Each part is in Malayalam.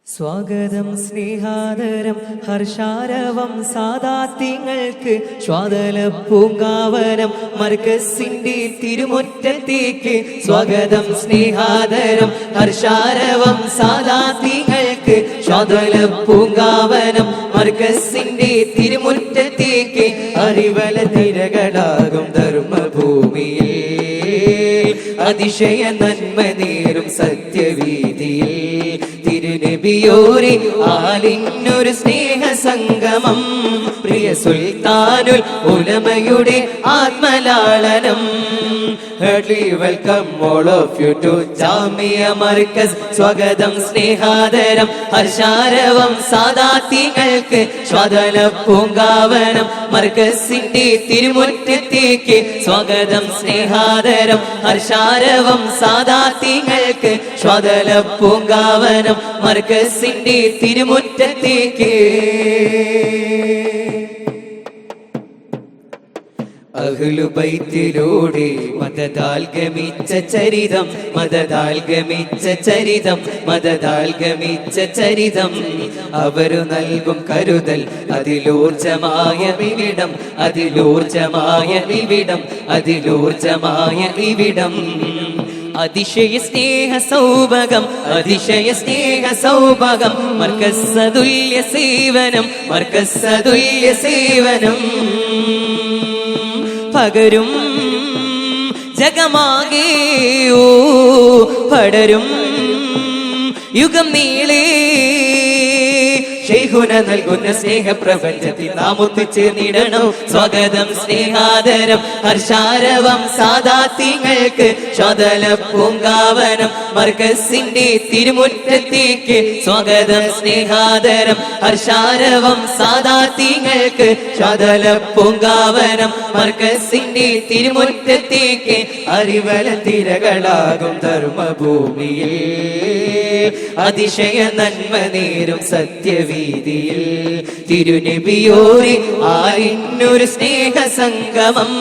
സ്വാഗതം സ്നേഹാദരം ഹർഷാരവം സാദാത്യങ്ങൾക്ക് ശ്വാതല പൂങ്കാവനം മർക്കസിന്റെ തിരുമുറ്റത്തേക്ക് സ്വാഗതം സ്നേഹാദരം ഹർഷാരവം സാദാത്യങ്ങൾക്ക് ശ്വാതല പൂങ്കാവനം മർക്കസിന്റെ തിരുമുറ്റത്തേക്ക് അറിവല തിരകളാകും ധർമ്മഭൂമിയിൽ അതിശയ നന്മ നേരും സത്യവീതിയിൽ തിരുനബിയോരെ ആലിന്നൊരു സ്നേഹ സംഗമം പ്രിയ സുൽത്താനുൽ ഉലമയുടെ ആത്മലാളനം. Heartily welcome all of you to Jamia Markaz. സ്വാഗതം സ്നേഹാദരം ഹർഷാരവം സാദാത്യങ്ങൾക്ക് ശ്വാതല പൂങ്കാവനം മർക്കസിന്റെ തിരുമുറ്റത്തേക്ക് സ്വാഗതം സ്നേഹാദരം ഹർഷാരവം സാദാത്യങ്ങൾക്ക് ശ്വാതല പൂങ്കാവനം മർക്കസിന്റെ തിരുമുറ്റത്തേക്ക്. അഹ്ലുബൈത്തിലൂടെ മദദാൽ ഗമിച്ച ചരിതം മദദാൽ ഗമിച്ച ചരിതം മദദാൽ ഗമിച്ച ചരിതം അവരു നൽകും കരുതൽ അതിലൂർജമായ വിവിടം അതിലൂർജമായ വിവിടം അതിലൂർജമായ വിവിടം. അതിശയ സ്നേഹ സൗഭകം അതിശയ സ്നേഹ സൗഭകം മർക്കസതുല്യ സേവനം മർക്കസതുല്യ സേവനം പകരും ജഗമാകെ ഓ പടരും യുഗം നീളേ ശൈഖുന നൽകുന്ന സ്നേഹ പ്രപഞ്ചത്തിൽ നാം ഒത്തുചേർന്നിടണം. സ്വാഗതം സ്നേഹാദരം ഹർഷാരവം സാദാത്യങ്ങൾക്ക് ശ്വാതല പൂങ്കാവനം മർക്കസിന്റെ തിരുമുറ്റത്തേക്ക് സ്വാഗതം സ്നേഹാദരം ഹർഷാരവം സാദാത്യങ്ങൾക്ക് ശ്വാതല പൂങ്കാവനം മർക്കസിന്റെ തിരുമുറ്റത്തേക്ക് അറിവല തിരകളാകും ധർമ്മഭൂമിയിൽ അതിശയ നന്മ നേരും സത്യവീതിയിൽ തിരുനബിയോരെ ആലിന്നൊരു സ്നേഹ സംഗമം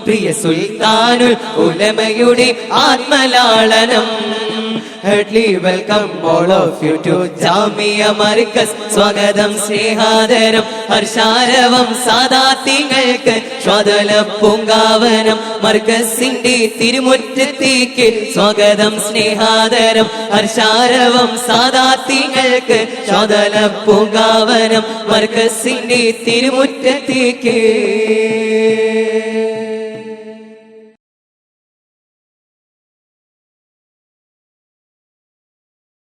പ്രിയ സുൽത്താനുൽ ഉലമയുടെ ആത്മലാളനം. Heartily welcome all of you to Jamia Markaz. സ്വാഗതം സ്നേഹാദരം ഹർഷാരവം സാദാത്യങ്ങൾക്ക് ശ്വാതല പൂങ്കാവനം മർക്കസിന്റെ തിരുമുറ്റത്തേക്ക് സ്വാഗതം സ്നേഹാദരം ഹർഷാരവം സാദാത്യങ്ങൾക്ക് ശ്വാതല പൂങ്കാവനം മർക്കസിന്റെ തിരുമുറ്റത്തേക്ക്.